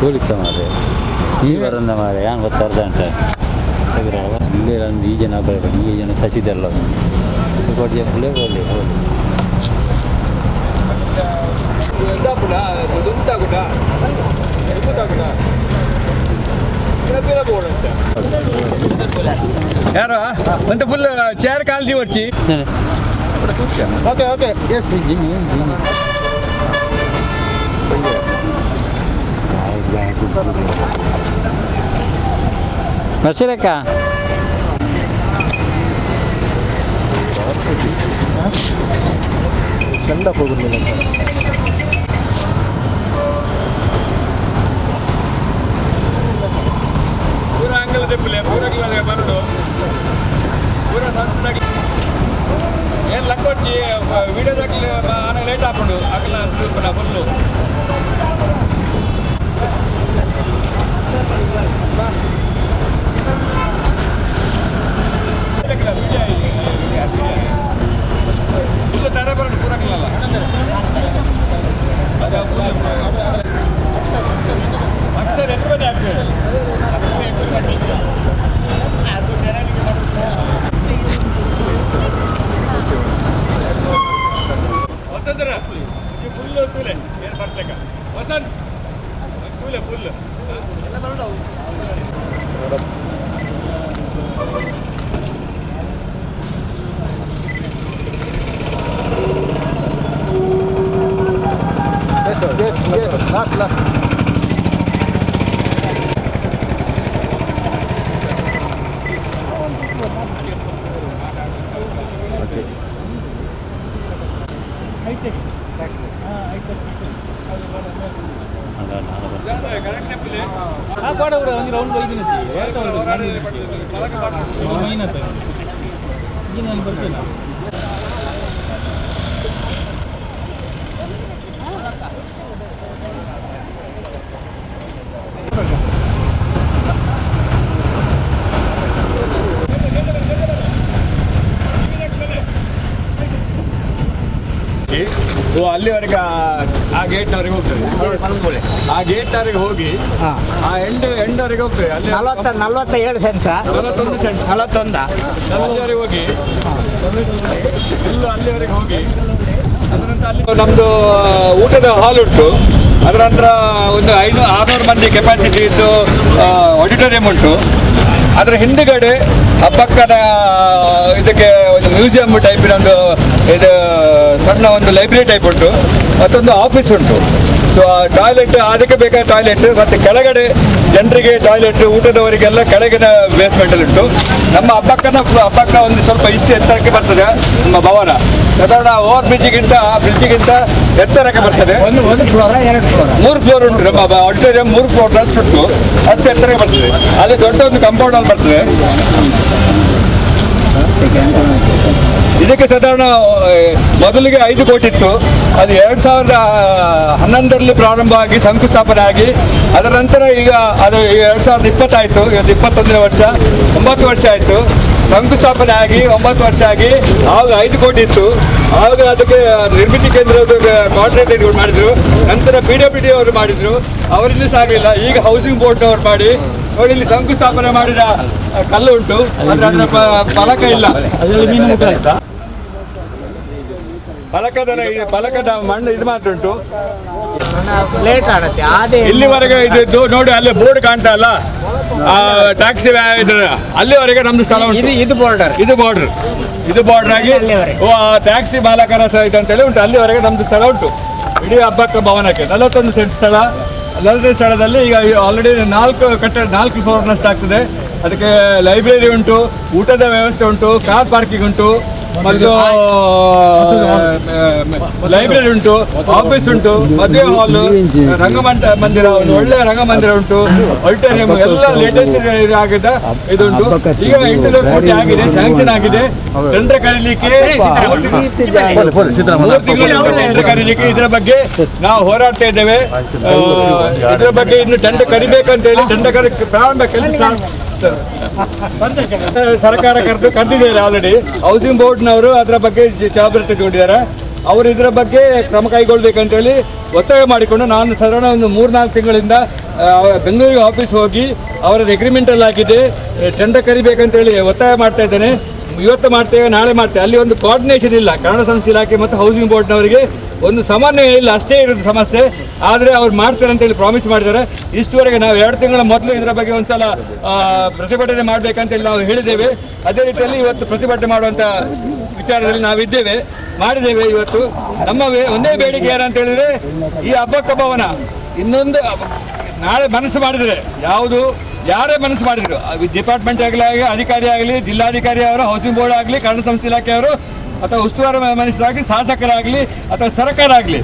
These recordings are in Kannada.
ಗೋಲಿತ್ತ ಮಾರೆ ಈ ಬರಂದ ಮಾರೆ ಏನು ಗೊತ್ತಾರ್ದ ಅಂತ ಇಲ್ಲೇ ಒಂದು ಈ ಜನ ಬರಬೇಕು ಈ ಜನ ಸಚಿದಲ್ಲ ಕೊಡ್ಜೆ ಫುಲ್ಲೇ ಹೋಲಿ ಹೋಲಿ ಯಾರು ಅಂತ ಫುಲ್ ಚೇರ್ ಕಾಲ್ದಿ వచ్చి ಓಕೆ ಓಕೆ ಎಸ್ ಬರ್ಸಿರಕ್ಕ ಚಂದ ಹೋಗುದಿಲ್ಲ ಪೂರ ಅಂಗಲ ದೆಪ್ಪಲೆ ಪೂರ ಕಿಲೋ ಬರಡು ಪೂರ ಸಂಸ್ಥಾಗಿ ಏನು ಲಕ್ಕೊಚ್ಚಿ ವಿಡಿಯೋದಾಗಿ ಆನ ಲೇಟ್ ಹಾಕೊಂಡು ಆಗಲ್ಲ ಫುಲ್ಲು ಫುಲ್ಲು ತರ ಬರಡು ಪೂರ ಕಿಲಲ್ಲ ಅಕ್ಷರ ಎಷ್ಟು ಬನ್ನಿ ಆಗ್ತದೆ ವಸಂತರ ಫುಲ್ಲು ಕೂಲೆ ಏನು ಬರ್ತಕ್ಕ ವಸಂತ್ ಕೂಲೆ ಫುಲ್ಲು last. ಅಲ್ಲಿವರೆಗೆ ಆ ಗೇಟ್ನವರೆಗೆ ಹೋಗ್ತದೆ ಆ ಗೇಟ್ನವರೆಗೆ ಹೋಗಿ ಆ ಎಂಡ್ವರೆಗೆ ಹೋಗ್ತದೆ ಅಲ್ಲಿ 47 ಸೆನ್ಸ್ 41 ಸೆಂಟ್ 41 ಅಲ್ಲಿವರೆಗೆ ಹೋಗಿ ಇಲ್ಲೂ ಅಲ್ಲಿವರೆಗೆ ಹೋಗಿ ಅದರ ನಂತರ ಅಲ್ಲಿ ನಮ್ಮದು ಊಟದ ಹಾಲ್ ಉಂಟು. ಅದರ ನಂತರ ಒಂದು 600 ಮಂದಿ ಕೆಪಾಸಿಟಿ ಇದ್ದು ಆಡಿಟೋರಿಯಂ ಉಂಟು. ಅದರ ಹಿಂದುಗಡೆ ಆ ಪಕ್ಕದ ಇದಕ್ಕೆ ಒಂದು ಮ್ಯೂಸಿಯಂ ಟೈಪಿನ ಒಂದು ಇದು ಸಣ್ಣ ಒಂದು ಲೈಬ್ರರಿ ಟೈಪ್ ಉಂಟು. ಮತ್ತೊಂದು ಆಫೀಸ್ ಉಂಟು. ಸೊ ಟಾಯ್ಲೆಟ್ ಅದಕ್ಕೆ ಬೇಕಾದ ಟಾಯ್ಲೆಟ್ ಮತ್ತು ಕೆಳಗಡೆ ಜನರಿಗೆ ಟಾಯ್ಲೆಟ್ ಊಟದವರಿಗೆಲ್ಲ ಕೆಳಗಿನ ಬೇಸ್ಮೆಂಟಲ್ಲಿ ಉಂಟು. ನಮ್ಮ ಹಬ್ಬಕ್ಕ ಒಂದು ಸ್ವಲ್ಪ ಇಷ್ಟು ಎತ್ತರಕ್ಕೆ ಬರ್ತದೆ ನಮ್ಮ ಭವನ. ಸಾಧಾರಣ ಓವರ್ ಬ್ರಿಡ್ಜಿಗಿಂತ ಎತ್ತರಕ್ಕೆ ಬರ್ತದೆ. 1 ಫ್ಲೋರ್ 2 ಫ್ಲೋರ್ 3 ಫ್ಲೋರ್ ಉಂಟು. ನಮ್ಮ ಆಡಿಟೋರಿಯಂ 3 ಫ್ಲೋರ್ ಅಷ್ಟು ಉಂಟು. ಅಷ್ಟು ಎತ್ತರಕ್ಕೆ ಬರ್ತದೆ. ಅದೇ ದೊಡ್ಡ ಒಂದು ಕಾಂಪೌಂಡ್ ಅಲ್ಲಿ ಬರ್ತದೆ. ಇದಕ್ಕೆ ಸಾಧಾರಣ ಮೊದಲಿಗೆ 5 ಕೋಟಿ ಇತ್ತು. ಅದು 2011ರಲ್ಲಿ ಪ್ರಾರಂಭ ಆಗಿ ಶಂಕುಸ್ಥಾಪನೆ ಆಗಿ ಅದರ ನಂತರ ಈಗ ಅದು 2020 ಆಯಿತು. ಇವತ್ತು 21ನೇ ವರ್ಷ, 9 ವರ್ಷ ಆಯಿತು. ಶಂಕುಸ್ಥಾಪನೆ ಆಗಿ 9 ವರ್ಷ ಆಗಿ ಆವಾಗ 5 ಕೋಟಿ ಇತ್ತು. ಆವಾಗ ಅದಕ್ಕೆ ನಿರ್ಮಿತಿ ಕೇಂದ್ರದ ಕಾಂಟ್ರಾಕ್ಟ್ ಮಾಡಿದರು. ನಂತರ PWD ಅವರು ಮಾಡಿದರು. ಅವರಿಂದ ಸಾಗಲಿಲ್ಲ. ಈಗ ಹೌಸಿಂಗ್ ಬೋರ್ಡ್ನವ್ರು ಮಾಡಿ ನೋಡಿ ಇಲ್ಲಿ ಶಂಕುಸ್ಥಾಪನೆ ಮಾಡಿದ ಕಲ್ಲು ಉಂಟು. ಆದರೆ ಅದರ ಫಲಕ ಇಲ್ಲ. ಅದರಲ್ಲಿ ಮೀನು ಮುಖ ಆಯ್ತಾ ಫಲಕದ ಮಣ್ಣು ಇದು ಮಾತ್ರ ಉಂಟು. ಲೇಟ್ ಆಗುತ್ತೆ ಇಲ್ಲಿವರೆಗೆ ಇದು ನೋಡಿ ಅಲ್ಲಿ ಬೋರ್ಡ್ ಕಾಣ್ತಾ ಅಲ್ಲ, ಟ್ಯಾಕ್ಸಿ ಇದ್ರ ಅಲ್ಲಿವರೆಗೆ ನಮ್ದು ಸ್ಥಳ ಉಂಟು. ಇದು ಬಾರ್ಡರ್ ಆಗಿ ಟ್ಯಾಕ್ಸಿ ಮಾಲಕರ ಸಹಿತ ಅಂತೇಳಿ ಉಂಟು. ಅಲ್ಲಿವರೆಗೆ ನಮ್ದು ಸ್ಥಳ ಉಂಟು. ಇಡೀ ಹಬ್ಬಕ್ಕ ಭವನಕ್ಕೆ 41 ಸೆಂಟ್ ಸ್ಥಳ. 40 ಸ್ಥಳದಲ್ಲಿ ಈಗ ಆಲ್ರೆಡಿ 4 ಫ್ಲೋರ್ನಷ್ಟು ಆಗ್ತದೆ. ಅದಕ್ಕೆ ಲೈಬ್ರರಿ ಉಂಟು, ಊಟದ ವ್ಯವಸ್ಥೆ ಉಂಟು, ಕಾರ್ ಪಾರ್ಕಿಂಗ್ ಉಂಟು, ಮತ್ತು ಲೈಬ್ರರಿ ಉಂಟು, ಆಫೀಸ್ ಉಂಟು, ಮದುವೆ ಹಾಲು, ಮಂದಿರ, ಒಂದು ಒಳ್ಳೆಯ ರಂಗಮಂದಿರ ಉಂಟು, ಆಡಿಟೋರಿಯಂ ಎಲ್ಲ ಲೇಟೆಸ್ಟ್ ಆಗಿದೆ. ಇದುಂಟು. ಈಗ 8 ಕೋಟಿ ಆಗಿದೆ, ಸ್ಯಾಂಕ್ಷನ್ ಆಗಿದೆ. ಟೆಂಡರ್ ಕರೀಲಿಕ್ಕೆ 3 ತಿಂಗಳು ಟೆಂಡರ್ ಕರೀಲಿಕ್ಕೆ. ಇದರ ಬಗ್ಗೆ ನಾವು ಹೋರಾಡ್ತಾ ಇದ್ದೇವೆ. ಇದರ ಬಗ್ಗೆ ಇನ್ನು ಟೆಂಡರ್ ಕರಿಬೇಕಂತ ಹೇಳಿ ಟೆಂಡರ್ ಪ್ರಾರಂಭ ಕೆಲಸ ಸರ್ಕಾರ ಕರೆದಿದ್ದಾರೆ ಆಲ್ರೆಡಿ. ಹೌಸಿಂಗ್ ಬೋರ್ಡ್ನವರು ಅದರ ಬಗ್ಗೆ ಜವಾಬ್ದಾರಿ ತಗೊಂಡಿದ್ದಾರೆ. ಅವರು ಇದರ ಬಗ್ಗೆ ಕ್ರಮ ಕೈಗೊಳ್ಬೇಕಂತೇಳಿ ಒತ್ತಾಯ ಮಾಡಿಕೊಂಡು ನಾನು ಸಾಧಾರಣ ಒಂದು 3-4 ತಿಂಗಳಿಂದ ಬೆಂಗಳೂರಿಗೆ ಆಫೀಸ್ ಹೋಗಿ ಅವರದ್ದು ಅಗ್ರಿಮೆಂಟಲ್ಲಿ ಆಗಿದೆ, ಟೆಂಡರ್ ಕರಿಬೇಕಂತೇಳಿ ಒತ್ತಾಯ ಮಾಡ್ತಾ ಇದ್ದೇನೆ. ಇವತ್ತು ಮಾಡ್ತೇವೆ, ನಾಳೆ ಮಾಡ್ತೇವೆ. ಅಲ್ಲಿ ಒಂದು ಕೋಆರ್ಡಿನೇಷನ್ ಇಲ್ಲ. ಕನ್ನಡ ಸಂಸ್ಥೆ ಇಲಾಖೆ ಮತ್ತು ಹೌಸಿಂಗ್ ಬೋರ್ಡ್ನವರಿಗೆ ಒಂದು ಸಮನ್ವಯ ಇಲ್ಲ, ಅಷ್ಟೇ ಇರೋದು ಸಮಸ್ಯೆ. ಆದರೆ ಅವ್ರು ಮಾಡ್ತಾರೆ ಅಂತೇಳಿ ಪ್ರಾಮಿಸ್ ಮಾಡಿದ್ದಾರೆ. ಇಷ್ಟುವರೆಗೆ ನಾವು 2 ತಿಂಗಳ ಮೊದಲು ಇದರ ಬಗ್ಗೆ ಒಂದು ಸಲ ಪ್ರತಿಭಟನೆ ಮಾಡಬೇಕಂತೇಳಿ ನಾವು ಹೇಳಿದ್ದೇವೆ. ಅದೇ ರೀತಿಯಲ್ಲಿ ಇವತ್ತು ಪ್ರತಿಭಟನೆ ಮಾಡುವಂಥ ವಿಚಾರದಲ್ಲಿ ನಾವಿದ್ದೇವೆ, ಮಾಡಿದ್ದೇವೆ. ಇವತ್ತು ನಮ್ಮ ಒಂದೇ ಬೇಡಿಕೆ ಏನಂತ ಹೇಳಿದರೆ, ಈ ಹಬ್ಬಕ್ಕ ಭವನ ಇನ್ನೊಂದು ನಾಳೆ ಮನಸ್ಸು ಮಾಡಿದರೆ ಯಾರೇ ಮನಸ್ಸು ಮಾಡಿದ್ರು, ಡಿಪಾರ್ಟ್ಮೆಂಟ್ ಆಗಲಿ, ಅಧಿಕಾರಿ ಆಗಲಿ, ಜಿಲ್ಲಾಧಿಕಾರಿ ಅವರು, ಹೌಸಿಂಗ್ ಬೋರ್ಡ್ ಆಗಲಿ, ಕನ್ನಡ ಸಂಸ್ಥೆ ಇಲಾಖೆಯವರು ಅಥವಾ ಉಸ್ತುವಾರಿ ಮನುಷ್ಯರಾಗಲಿ, ಶಾಸಕರಾಗಲಿ ಅಥವಾ ಸರ್ಕಾರ ಆಗಲಿ,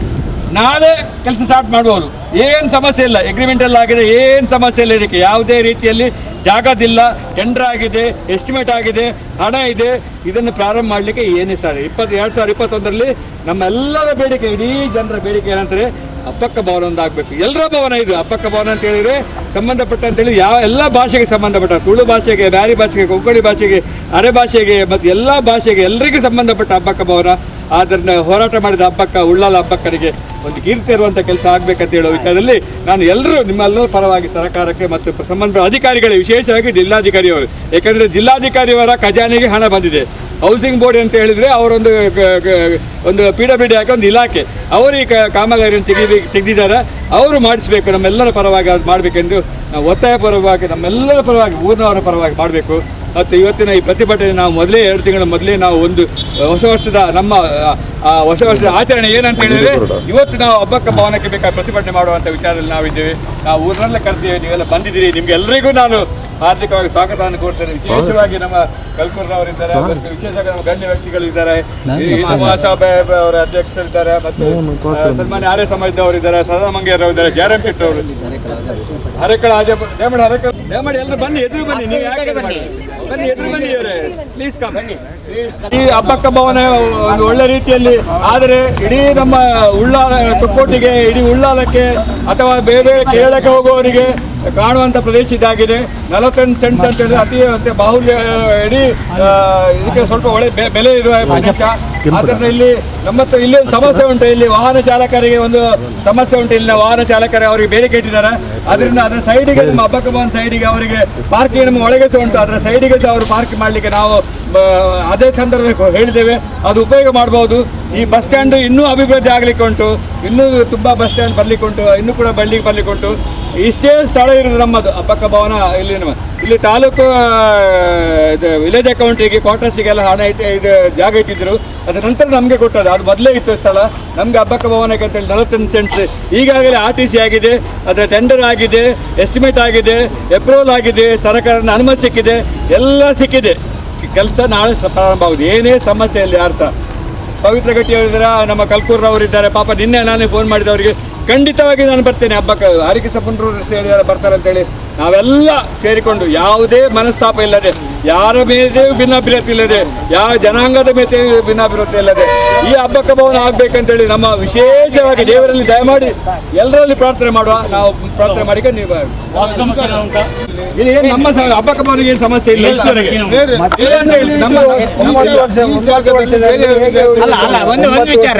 ನಾಳೆ ಕೆಲಸ ಸ್ಟಾರ್ಟ್ ಮಾಡ್ಬೋದು. ಏನು ಸಮಸ್ಯೆ ಇಲ್ಲ, ಅಗ್ರಿಮೆಂಟಲ್ಲಿ ಆಗಿದೆ, ಏನು ಸಮಸ್ಯೆ ಇಲ್ಲ. ಇದಕ್ಕೆ ಯಾವುದೇ ರೀತಿಯಲ್ಲಿ ಜಾಗದಿಲ್ಲ, ಟೆಂಡರ್ ಆಗಿದೆ, ಎಸ್ಟಿಮೇಟ್ ಆಗಿದೆ, ಹಣ ಇದೆ. ಇದನ್ನು ಪ್ರಾರಂಭ ಮಾಡಲಿಕ್ಕೆ ಏನೇ ಸರ್ 2021ರಲ್ಲಿ ನಮ್ಮೆಲ್ಲರ ಬೇಡಿಕೆ, ಇಡೀ ಜನರ ಬೇಡಿಕೆ ಏನಂದರೆ ಅಪ್ಪಕ್ಕ ಭವನ ಒಂದು ಆಗಬೇಕು. ಎಲ್ಲರ ಭವನ ಇದು. ಅಪ್ಪಕ್ಕ ಭವನ ಅಂತ ಹೇಳಿದರೆ ಸಂಬಂಧಪಟ್ಟ ಅಂತೇಳಿ ಎಲ್ಲ ಭಾಷೆಗೆ ಸಂಬಂಧಪಟ್ಟ, ತುಳು ಭಾಷೆಗೆ, ಬ್ಯಾರಿ ಭಾಷೆಗೆ, ಕೊಂಕಣಿ ಭಾಷೆಗೆ, ಅರೆ ಭಾಷೆಗೆ ಮತ್ತು ಎಲ್ಲ ಭಾಷೆಗೆ ಎಲ್ಲರಿಗೂ ಸಂಬಂಧಪಟ್ಟ ಅಪ್ಪಕ್ಕ ಭವನ. ಆದ್ದರಿಂದ ಹೋರಾಟ ಮಾಡಿದ ಹಬ್ಬಕ್ಕ, ಉಳ್ಳಾಲ ಹಬ್ಬಕ್ಕರಿಗೆ ಒಂದು ಕೀರ್ತಿ ಇರುವಂಥ ಕೆಲಸ ಆಗಬೇಕಂತ ಹೇಳೋ ವಿಚಾರದಲ್ಲಿ ನಾನು ನಿಮ್ಮೆಲ್ಲರ ಪರವಾಗಿ ಸರ್ಕಾರಕ್ಕೆ ಮತ್ತು ಸಂಬಂಧಪಟ್ಟ ಅಧಿಕಾರಿಗಳಿಗೆ, ವಿಶೇಷವಾಗಿ ಜಿಲ್ಲಾಧಿಕಾರಿಯವರು, ಯಾಕಂದರೆ ಜಿಲ್ಲಾಧಿಕಾರಿಯವರ ಖಜಾನೆಗೆ ಹಣ ಬಂದಿದೆ. ಹೌಸಿಂಗ್ ಬೋರ್ಡ್ ಅಂತ ಹೇಳಿದರೆ ಅವರೊಂದು ಒಂದು PWD ಹಾಕಿ ಒಂದು ಇಲಾಖೆ, ಅವರು ಈ ಕಾಮಗಾರಿಯನ್ನು ತೆಗೆದಿದ್ದಾರೆ. ಅವರು ಮಾಡಿಸಬೇಕು, ನಮ್ಮೆಲ್ಲರ ಪರವಾಗಿ ಅದು ಮಾಡಬೇಕೆಂದು ನಾವು ಒತ್ತಾಯ ಪರವಾಗಿ, ನಮ್ಮೆಲ್ಲರ ಪರವಾಗಿ, ಊರಿನವರ ಪರವಾಗಿ ಮಾಡಬೇಕು. ಮತ್ತು ಇವತ್ತಿನ ಈ ಪ್ರತಿಭಟನೆ ನಾವು ಮೊದಲೇ 2 ತಿಂಗಳ ಮೊದಲೇ ನಾವು ಒಂದು ಹೊಸ ವರ್ಷದ ಆಚರಣೆ ಏನಂತ ಹೇಳಿದರೆ, ಇವತ್ತು ನಾವು ಹಬ್ಬಕ್ಕ ಭವನಕ್ಕೆ ಬೇಕಾದ ಪ್ರತಿಭಟನೆ ಮಾಡುವಂಥ ವಿಚಾರದಲ್ಲಿ ನಾವಿದ್ದೇವೆ. ನಾವು ಊರಲ್ಲೇ ಕರ್ತೀವಿ, ನೀವೆಲ್ಲ ಬಂದಿದ್ದೀರಿ. ನಿಮ್ಗೆ ಎಲ್ಲರಿಗೂ ನಾನು ಹಾರ್ದಿಕವಾಗಿ ಸ್ವಾಗತವನ್ನು ಕೋರ್ತೇನೆ. ವಿಶೇಷವಾಗಿ ನಮ್ಮ ಕಲ್ಕುರ್ರವರಿದ್ದಾರೆ, ಮತ್ತು ವಿಶೇಷವಾಗಿ ನಮ್ಮ ಗಣ್ಯ ವ್ಯಕ್ತಿಗಳಿದ್ದಾರೆ, ಮಹಾಸಭೆ ಅವರ ಅಧ್ಯಕ್ಷರಿದ್ದಾರೆ, ಮತ್ತು ಸನ್ಮಾನ್ಯ ಆರ್ಯ ಸಮಾಜದವರಿದ್ದಾರೆ, ಸದಾ ಮಂಗೇರವರಿದ್ದಾರೆ, JRM ಶೆಟ್ಟಿ ಅವರು, ಹರೇಕಳ ಆಜಾಪುರ, ದಯಮಾಡಿ ಎಲ್ಲರೂ ಬನ್ನಿ, ಎದುರು ಬನ್ನಿ. ನೀವು ಯಾಕೆ ಬನ್ನಿ, ಎದುರು ಬನ್ನಿ ಅವರೇ, ಪ್ಲೀಸ್ ಕಮ್. ಈ ಹಬ್ಬಕ್ಕ ಭವನ ಒಂದು ಒಳ್ಳೆ ರೀತಿಯಲ್ಲಿ ಆದರೆ ಇಡೀ ನಮ್ಮ ತೊಕ್ಕೋಟಿಗೆ, ಇಡೀ ಉಳ್ಳಾಲಕ್ಕೆ ಅಥವಾ ಬೇರೆ ಕೇರಳಕ್ಕೆ ಹೋಗುವವರಿಗೆ ಕಾಣುವಂಥ ಪ್ರದೇಶ ಇದಾಗಿದೆ. 41 ಸೆಂಟ್ಸ್ ಅಂತ ಹೇಳಿದ್ರೆ ಅತಿ ಬಾಹುಲ್ಯ, ಇಡೀ ಇದಕ್ಕೆ ಸ್ವಲ್ಪ ಒಳ್ಳೆ ಬೆಲೆ ಇರುವ ಪ್ರದೇಶ. ಆದ್ದರಿಂದ ಇಲ್ಲಿ ಇಲ್ಲಿ ಒಂದು ಸಮಸ್ಯೆ ಉಂಟು. ಇಲ್ಲಿ ವಾಹನ ಚಾಲಕರಿಗೆ ಒಂದು ಸಮಸ್ಯೆ ಉಂಟು. ಇಲ್ಲಿನ ವಾಹನ ಚಾಲಕರು ಅವರಿಗೆ ಬೇಡಿಕೆ ಇಟ್ಟಿದ್ದಾರೆ. ಅದರಿಂದ ಅದರ ಸೈಡಿಗೆ, ನಮ್ಮ ಹಬ್ಬಕ್ಕ ಭವನ ಸೈಡಿಗೆ ಅವರಿಗೆ ಪಾರ್ಕಿಂಗ್ ನಮ್ಮ ಒಳಗೆ ಸಹ ಉಂಟು. ಅದರ ಸೈಡಿಗೆ ಸಹ ಅವರು ಪಾರ್ಕ್ ಮಾಡಲಿಕ್ಕೆ ನಾವು ಅದೇ ಸಂದರ್ಭದಲ್ಲಿ ಹೇಳಿದ್ದೇವೆ, ಅದು ಉಪಯೋಗ ಮಾಡ್ಬೋದು. ಈ ಬಸ್ ಸ್ಟ್ಯಾಂಡ್ ಇನ್ನೂ ಅಭಿವೃದ್ಧಿ ಆಗಲಿಕ್ಕೆ ಉಂಟು, ಇನ್ನೂ ತುಂಬ ಬಸ್ ಸ್ಟ್ಯಾಂಡ್ ಬರಲಿಕ್ಕೆ ಉಂಟು, ಇನ್ನೂ ಕೂಡ ಬರಲಿಕ್ಕೆ ಉಂಟು. ಇಷ್ಟೇ ಸ್ಥಳ ಇರೋದು ನಮ್ಮದು ಹಬ್ಬಕ್ಕ ಭವನ. ಇಲ್ಲಿ ತಾಲೂಕು ವಿಲೇಜ್ ಅಕೌಂಟಿಗೆ, ಕ್ವಾರ್ಟರ್ಸಿಗೆಲ್ಲ ಹಣ ಇದು ಜಾಗ ಇಟ್ಟಿದ್ರು. ಅದರ ನಂತರ ನಮಗೆ ಕೊಟ್ಟದ್ದು, ಅದು ಮೊದಲೇ ಇತ್ತು ಸ್ಥಳ ನಮಗೆ ಹಬ್ಬಕ್ಕ ಭವನಕ್ಕೆ ಅಂತೇಳಿ 41 ಸೆಂಟ್ಸ್. ಈಗಾಗಲೇ RTC ಆಗಿದೆ, ಅದರ ಟೆಂಡರ್ ಆಗಿದೆ, ಎಸ್ಟಿಮೇಟ್ ಆಗಿದೆ, ಅಪ್ರೂವಲ್ ಆಗಿದೆ, ಸರ್ಕಾರದ ಅನುಮತಿ ಸಿಕ್ಕಿದೆ, ಎಲ್ಲ ಸಿಕ್ಕಿದೆ. ಕೆಲಸ ನಾಳೆ ಪ್ರಾರಂಭ ಆಗುದು. ಏನೇ ಸಮಸ್ಯೆ ಇಲ್ಲ. ಯಾರು ಸಹ ಪವಿತ್ರ ಗಟ್ಟಿ ಅವರಿದ್ದಾರೆ, ನಮ್ಮ ಕಲ್ಕೂರ್ರವರಿದ್ದಾರೆ. ಪಾಪ ನಿನ್ನೆ ನಾನೇ ಫೋನ್ ಮಾಡಿದವರಿಗೆ ಖಂಡಿತವಾಗಿ ನಾನು ಬರ್ತೇನೆ ಹಬ್ಬಕ್ಕೆ, ಹರಿಕೃಷ್ಣ ಪುಂಡ್ರೂರು ಬರ್ತಾರೆ ಅಂತೇಳಿ ನಾವೆಲ್ಲ ಸೇರಿಕೊಂಡು, ಯಾವುದೇ ಮನಸ್ತಾಪ ಇಲ್ಲದೆ, ಯಾರ ಮೇಲೆ ಭಿನ್ನಾಭಿಪ್ರಾಯ ಇಲ್ಲದೆ, ಯಾವ ಜನಾಂಗದ ಮೇಲೆ ಭಿನ್ನಾಭಿಪ್ರಾಯ ಇಲ್ಲದೆ ಈ ಹಬ್ಬಕ್ಕ ಭವನ ಆಗ್ಬೇಕಂತೇಳಿ ನಮ್ಮ ವಿಶೇಷವಾಗಿ ದೇವರಲ್ಲಿ ದಯಮಾಡಿ ಎಲ್ಲರಲ್ಲಿ ಪ್ರಾರ್ಥನೆ ಮಾಡುವ. ನಾವು ಪ್ರಾರ್ಥನೆ ಮಾಡಿಕ ನೀವು ಇಲ್ಲಿ ಏನು ನಮ್ಮ ಹಬ್ಬಕ್ಕ ಭವನಿಗೆ ಏನು ಸಮಸ್ಯೆ ಇಲ್ಲ. ಒಂದು ವಿಚಾರ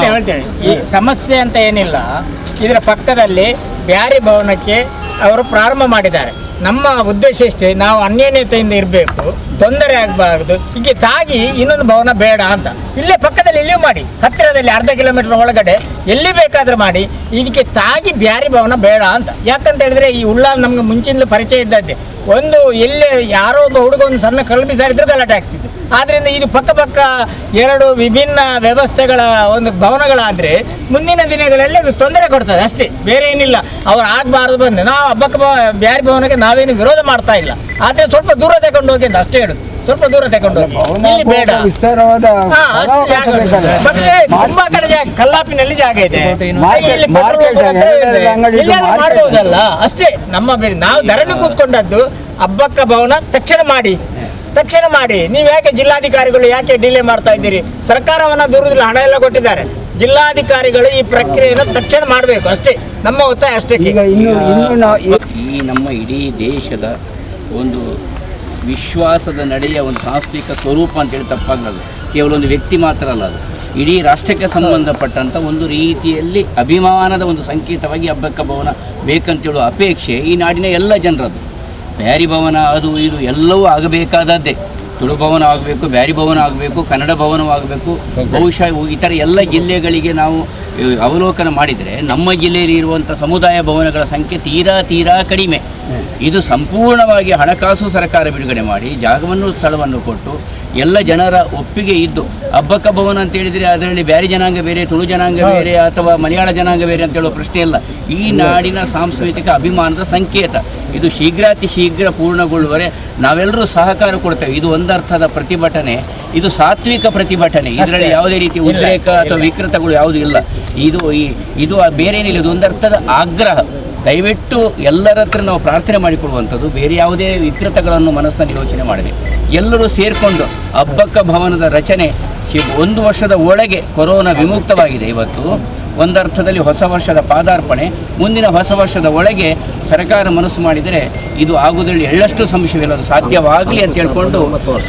ಹೇಳ್ತೇನೆ. ಈ ಸಮಸ್ಯೆ ಅಂತ ಏನಿಲ್ಲ. ಇದರ ಪಕ್ಕದಲ್ಲಿ ಬ್ಯಾರಿ ಭವನಕ್ಕೆ ಅವರು ಪ್ರಾರಂಭ ಮಾಡಿದ್ದಾರೆ. ನಮ್ಮ ಉದ್ದೇಶ ಇಷ್ಟೇ, ನಾವು ಅನ್ಯೋನ್ಯತೆಯಿಂದ ಇರಬೇಕು, ತೊಂದರೆ ಆಗಬಾರ್ದು. ಹೀಗೆ ತಾಗಿ ಇನ್ನೊಂದು ಭವನ ಬೇಡ ಅಂತ. ಇಲ್ಲೇ ಪಕ್ಕದಲ್ಲಿ ಇಲ್ಲಿಯೂ ಮಾಡಿ, ಹತ್ತಿರದಲ್ಲಿ 1/2 ಕಿಲೋಮೀಟರ್ ಒಳಗಡೆ ಎಲ್ಲಿ ಬೇಕಾದರೂ ಮಾಡಿ. ಇದಕ್ಕೆ ತಾಗಿ ಬ್ಯಾರಿ ಭವನ ಬೇಡ ಅಂತ. ಯಾಕಂತ ಹೇಳಿದ್ರೆ ಈ ಉಳ್ಳಾಲ್ ನಮ್ಗೆ ಮುಂಚಿನಲ್ಲೂ ಪರಿಚಯ ಇದ್ದದ್ದೇ. ಒಂದು ಎಲ್ಲೇ ಯಾರೋ ಒಬ್ಬ ಹುಡುಗ ಒಂದು ಸಣ್ಣ ಕಳ್ಳು ಬಿಸಾಡಿದ್ರು ಗಲಾಟೆ ಆಗ್ತಿತ್ತು. ಆದ್ದರಿಂದ ಇದು ಪಕ್ಕ 2 ವಿಭಿನ್ನ ವ್ಯವಸ್ಥೆಗಳ ಒಂದು ಭವನಗಳಾದರೆ ಮುಂದಿನ ದಿನಗಳಲ್ಲಿ ಅದು ತೊಂದರೆ ಕೊಡ್ತದೆ ಅಷ್ಟೇ, ಬೇರೆ ಏನಿಲ್ಲ. ಅವ್ರು ಆಗಬಾರ್ದು ಬಂದು ನಾವು ಹಬ್ಬಕ್ಕ ಬ್ಯಾರಿ ಭವನಕ್ಕೆ ನಾವೇನು ವಿರೋಧ ಮಾಡ್ತಾ ಇಲ್ಲ. ಆದರೆ ಸ್ವಲ್ಪ ದೂರ ತಗೊಂಡು ಹೋಗಿ ಅಂತ ಅಷ್ಟೇ ಹೇಳುದು. ಸ್ವಲ್ಪ ದೂರ ತಗೊಂಡು ಹೋಗಿ, ಇಲ್ಲಿ ಬೇಡ. ಅಷ್ಟು ಜಾಗ ತುಂಬಾ ಕಡೆ ಜಾಗ, ಕಲ್ಲಾಪಿನಲ್ಲಿ ಜಾಗ ಇದೆ, ಮಾಡ್ಬೋದಲ್ಲ ಅಷ್ಟೇ. ನಮ್ಮ ಬೇರೆ ನಾವು ಧರಣಿ ಕೂತ್ಕೊಂಡದ್ದು ಹಬ್ಬಕ್ಕ ಭವನ ತಕ್ಷಣ ಮಾಡಿ. ನೀವು ಯಾಕೆ ಜಿಲ್ಲಾಧಿಕಾರಿಗಳು ಯಾಕೆ ಡಿಲೇ ಮಾಡ್ತಾ ಇದ್ದೀರಿ? ಸರ್ಕಾರವನ್ನ ದೂರದಲ್ಲಿ ಹಣ ಎಲ್ಲ ಕೊಟ್ಟಿದ್ದಾರೆ. ಜಿಲ್ಲಾಧಿಕಾರಿಗಳು ಈ ಪ್ರಕ್ರಿಯೆಯನ್ನು ತಕ್ಷಣ ಮಾಡಬೇಕು ಅಷ್ಟೇ, ನಮ್ಮ ಒತ್ತಾಯ ಅಷ್ಟೇ. ಈ ನಮ್ಮ ಇಡೀ ದೇಶದ ಒಂದು ವಿಶ್ವಾಸದ ನಡೆಯ ಒಂದು ಸಾಂಸ್ಥಿಕ ಸ್ವರೂಪ ಅಂತೇಳಿ ತಪ್ಪಾಗಲ್ಲ. ಕೇವಲ ಒಂದು ವ್ಯಕ್ತಿ ಮಾತ್ರ ಅಲ್ಲ, ಅದು ಇಡೀ ರಾಷ್ಟ್ರಕ್ಕೆ ಸಂಬಂಧಪಟ್ಟಂಥ ಒಂದು ರೀತಿಯಲ್ಲಿ ಅಭಿಮಾನದ ಒಂದು ಸಂಕೇತವಾಗಿ ಹಬ್ಬಕ್ಕ ಭವನ ಬೇಕಂತೇಳುವ ಅಪೇಕ್ಷೆ ಈ ನಾಡಿನ ಎಲ್ಲ ಜನರದ್ದು. ಬ್ಯಾರಿ ಭವನ ಅದು ಇದು ಎಲ್ಲವೂ ಆಗಬೇಕಾದದ್ದೇ. ತುಳು ಭವನ ಆಗಬೇಕು, ಬ್ಯಾರಿ ಭವನ ಆಗಬೇಕು, ಕನ್ನಡ ಭವನವಾಗಬೇಕು. ಬಹುಶಃ ಇತರ ಎಲ್ಲ ಜಿಲ್ಲೆಗಳಿಗೆ ನಾವು ಅವಲೋಕನ ಮಾಡಿದರೆ ನಮ್ಮ ಜಿಲ್ಲೆಯಲ್ಲಿ ಇರುವಂಥ ಸಮುದಾಯ ಭವನಗಳ ಸಂಖ್ಯೆ ತೀರಾ ಕಡಿಮೆ. ಇದು ಸಂಪೂರ್ಣವಾಗಿ ಹಣಕಾಸು ಸರ್ಕಾರ ಬಿಡುಗಡೆ ಮಾಡಿ ಜಾಗವನ್ನು ಸ್ಥಳವನ್ನು ಕೊಟ್ಟು ಎಲ್ಲ ಜನರ ಒಪ್ಪಿಗೆ ಇದ್ದು ಹಬ್ಬಕ್ಕ ಭವನ ಅಂತ ಹೇಳಿದರೆ ಅದರಲ್ಲಿ ಬ್ಯಾರಿ ಜನಾಂಗ ಬೇರೆ, ತುಳು ಜನಾಂಗ ಬೇರೆ ಅಥವಾ ಮಲಯಾಳ ಜನಾಂಗ ಬೇರೆ ಅಂತ ಹೇಳೋ ಪ್ರಶ್ನೆ ಇಲ್ಲ. ಈ ನಾಡಿನ ಸಾಂಸ್ಕೃತಿಕ ಅಭಿಮಾನದ ಸಂಕೇತ. ಇದು ಶೀಘ್ರಾತಿ ಶೀಘ್ರ ಪೂರ್ಣಗೊಳ್ಳುವರೆ ನಾವೆಲ್ಲರೂ ಸಹಕಾರ ಕೊಡ್ತೇವೆ. ಇದು ಒಂದರ್ಥದ ಪ್ರತಿಭಟನೆ, ಇದು ಸಾತ್ವಿಕ ಪ್ರತಿಭಟನೆ. ಇದರಲ್ಲಿ ಯಾವುದೇ ರೀತಿ ಉದ್ರೇಕ ಅಥವಾ ವಿಕೃತಗಳು ಯಾವುದೂ ಇಲ್ಲ. ಇದು ಬೇರೇನಿಲ್ಲ, ಇದು ಒಂದರ್ಥದ ಆಗ್ರಹ. ದಯವಿಟ್ಟು ಎಲ್ಲರ ಹತ್ರ ನಾವು ಪ್ರಾರ್ಥನೆ ಮಾಡಿಕೊಡುವಂಥದ್ದು, ಬೇರೆ ಯಾವುದೇ ವಿಕೃತಗಳನ್ನು ಮನಸ್ಸಿನಲ್ಲಿ ಯೋಚನೆ ಮಾಡದೆ ಎಲ್ಲರೂ ಸೇರಿಕೊಂಡು ಹಬ್ಬಕ್ಕ ಭವನದ ರಚನೆ 1 ವರ್ಷದ ಒಳಗೆ ಕೊರೋನಾ ವಿಮುಕ್ತವಾಗಿದೆ. ಇವತ್ತು ಒಂದರ್ಥದಲ್ಲಿ ಹೊಸ ವರ್ಷದ ಪಾದಾರ್ಪಣೆ, ಮುಂದಿನ ಹೊಸ ವರ್ಷದ ಒಳಗೆ ಸರ್ಕಾರ ಮನಸ್ಸು ಮಾಡಿದರೆ ಇದು ಆಗುವುದರಲ್ಲಿ ಎಳ್ಳಷ್ಟು ಸಂಶಯವಿಲ್ಲ, ಅದು ಸಾಧ್ಯವಾಗಲಿ ಅಂತ ಹೇಳ್ಕೊಂಡು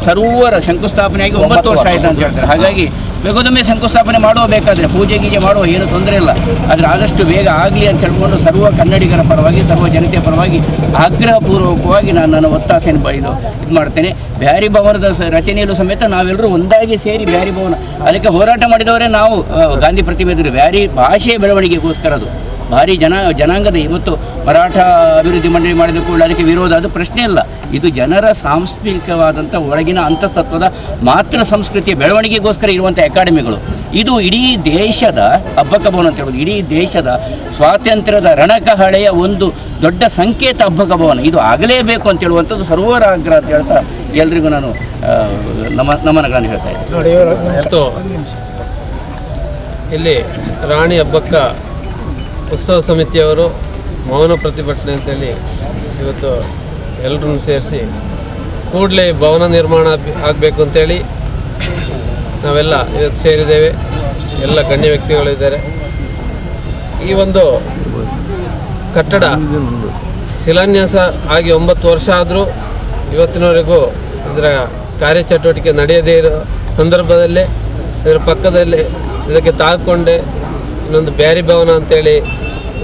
ಸರ್ವರ ಶಂಕುಸ್ಥಾಪನೆಯಾಗಿ 9 ವರ್ಷ ಆಯಿತು ಅಂತ ಹೇಳ್ತಾರೆ. ಹಾಗಾಗಿ ಬೇಗದೊಮ್ಮೆ ಶಂಕುಸ್ಥಾಪನೆ ಬೇಕಾದರೆ ಪೂಜೆ ಗೀಜೆ ಮಾಡುವ ಏನು ತೊಂದರೆ ಇಲ್ಲ, ಆದರೆ ಆದಷ್ಟು ಬೇಗ ಆಗಲಿ ಅಂತ ಹೇಳ್ಕೊಂಡು ಸರ್ವ ಕನ್ನಡಿಗರ ಪರವಾಗಿ ಸರ್ವ ಜನತೆಯ ಪರವಾಗಿ ಆಗ್ರಹಪೂರ್ವಕವಾಗಿ ನಾನು ಒತ್ತಾಸೆಯನ್ನು ಇದು ಮಾಡ್ತೇನೆ. ಬ್ಯಾರಿ ಭವನದ ರಚನೆಯಲ್ಲೂ ಸಮೇತ ನಾವೆಲ್ಲರೂ ಒಂದಾಗಿ ಸೇರಿ ಬ್ಯಾರಿ ಭವನ ಅದಕ್ಕೆ ಹೋರಾಟ ಮಾಡಿದವರೇ ನಾವು. ಗಾಂಧಿ ಪ್ರತಿಮೆ ಎದುರು ಬ್ಯಾರಿ ಭಾಷೆಯ ಬೆಳವಣಿಗೆಗೋಸ್ಕರ ಅದು ಭಾರಿ ಜನಾಂಗದ ಇವತ್ತು ಮರಾಠ ಅಭಿವೃದ್ಧಿ ಮಂಡಳಿ ಮಾಡಿದ ಕೂಡಲೇ ಅದಕ್ಕೆ ವಿರೋಧ, ಅದು ಪ್ರಶ್ನೆ ಇಲ್ಲ. ಇದು ಜನರ ಸಾಂಸ್ಕೃತಿಕವಾದಂಥ ಒಳಗಿನ ಅಂತಸ್ತತ್ವದ ಮಾತೃ ಸಂಸ್ಕೃತಿಯ ಬೆಳವಣಿಗೆಗೋಸ್ಕರ ಇರುವಂಥ ಅಕಾಡೆಮಿಗಳು. ಇದು ಇಡೀ ದೇಶದ ಹಬ್ಬಕ್ಕ ಭವನ ಅಂತ ಹೇಳೋದು ಇಡೀ ದೇಶದ ಸ್ವಾತಂತ್ರ್ಯದ ರಣಕಹಳೆಯ ಒಂದು ದೊಡ್ಡ ಸಂಕೇತ ಹಬ್ಬಕ್ಕ ಭವನ. ಇದು ಆಗಲೇಬೇಕು ಅಂತ ಹೇಳುವಂಥದ್ದು ಸರ್ವರ ಆಗ್ರಹ ಅಂತ ಹೇಳ್ತಾ ಎಲ್ರಿಗೂ ನಾನು ನಮನಗಳನ್ನು ಹೇಳ್ತಾ ಇದ್ದೀನಿ. ಇಲ್ಲಿ ರಾಣಿ ಹಬ್ಬಕ್ಕ ಉತ್ಸವ ಸಮಿತಿಯವರು ಮೌನ ಪ್ರತಿಭಟನೆ ಅಂತೇಳಿ ಇವತ್ತು ಎಲ್ಲರೂ ಸೇರಿಸಿ ಕೂಡಲೇ ಭವನ ನಿರ್ಮಾಣ ಆಗಬೇಕು ಅಂತೇಳಿ ನಾವೆಲ್ಲ ಇವತ್ತು ಸೇರಿದ್ದೇವೆ. ಎಲ್ಲ ಗಣ್ಯ ವ್ಯಕ್ತಿಗಳಿದ್ದಾರೆ. ಈ ಒಂದು ಕಟ್ಟಡ ಶಿಲಾನ್ಯಾಸ ಆಗಿ 9 ವರ್ಷ ಆದರೂ ಇವತ್ತಿನವರೆಗೂ ಇದರ ಕಾರ್ಯಚಟುವಟಿಕೆ ನಡೆಯದೇ ಇರೋ ಸಂದರ್ಭದಲ್ಲೇ ಇದರ ಪಕ್ಕದಲ್ಲಿ ಇದಕ್ಕೆ ತಾಕೊಂಡೆ ಇನ್ನೊಂದು ಬ್ಯಾರಿ ಭವನ ಅಂತೇಳಿ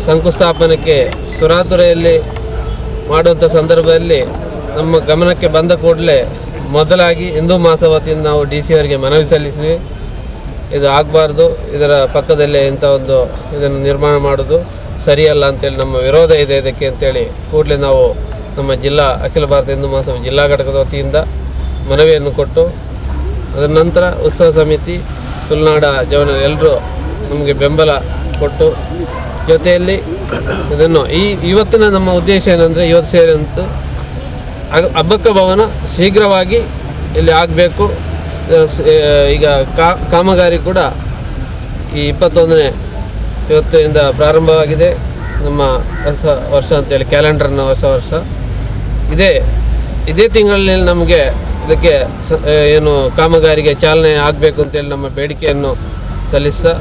ಶಂಕುಸ್ಥಾಪನೆಗೆ ತುರಾತುರೆಯಲ್ಲಿ ಮಾಡುವಂಥ ಸಂದರ್ಭದಲ್ಲಿ ನಮ್ಮ ಗಮನಕ್ಕೆ ಬಂದ ಕೂಡಲೇ ಮೊದಲಾಗಿ ಹಿಂದೂ ಮಹಾಸಭಾ ವತಿಯಿಂದ ನಾವು DC ಅವರಿಗೆ ಮನವಿ ಸಲ್ಲಿಸಿದ್ವಿ. ಇದು ಆಗಬಾರ್ದು, ಇದರ ಪಕ್ಕದಲ್ಲೇ ಇಂಥ ಒಂದು ಇದನ್ನು ನಿರ್ಮಾಣ ಮಾಡೋದು ಸರಿಯಲ್ಲ ಅಂತೇಳಿ ನಮ್ಮ ವಿರೋಧ ಇದೆ ಇದಕ್ಕೆ ಅಂತೇಳಿ ಕೂಡಲೇ ನಾವು ನಮ್ಮ ಜಿಲ್ಲಾ ಅಖಿಲ ಭಾರತ ಹಿಂದೂ ಮಹಾಸಭಾ ಜಿಲ್ಲಾ ಘಟಕದ ವತಿಯಿಂದ ಮನವಿಯನ್ನು ಕೊಟ್ಟು ಅದರ ನಂತರ ಉತ್ಸವ ಸಮಿತಿ ತುಳುನಾಡ ಜವನ ಎಲ್ಲರೂ ನಮಗೆ ಬೆಂಬಲ ಕೊಟ್ಟು ಜೊತೆಯಲ್ಲಿ ಇದನ್ನು ಇವತ್ತಿನ ನಮ್ಮ ಉದ್ದೇಶ ಏನಂದರೆ ಇವತ್ತು ಸೇರಿದಂತೆ ಹಬ್ಬಕ್ಕ ಭವನ ಶೀಘ್ರವಾಗಿ ಇಲ್ಲಿ ಆಗಬೇಕು. ಈಗ ಕಾಮಗಾರಿ ಕೂಡ ಈ 21ನೇ ಇವತ್ತಿನಿಂದ ಪ್ರಾರಂಭವಾಗಿದೆ. ನಮ್ಮ ಹೊಸ ವರ್ಷ ಅಂತೇಳಿ ಕ್ಯಾಲೆಂಡರ್ನ ಹೊಸ ವರ್ಷ ಇದೇ ತಿಂಗಳಲ್ಲಿ ನಮಗೆ ಇದಕ್ಕೆ ಏನು ಕಾಮಗಾರಿಗೆ ಚಾಲನೆ ಆಗಬೇಕು ಅಂತೇಳಿ ನಮ್ಮ ಬೇಡಿಕೆಯನ್ನು ಸಲ್ಲಿಸ್ತಾ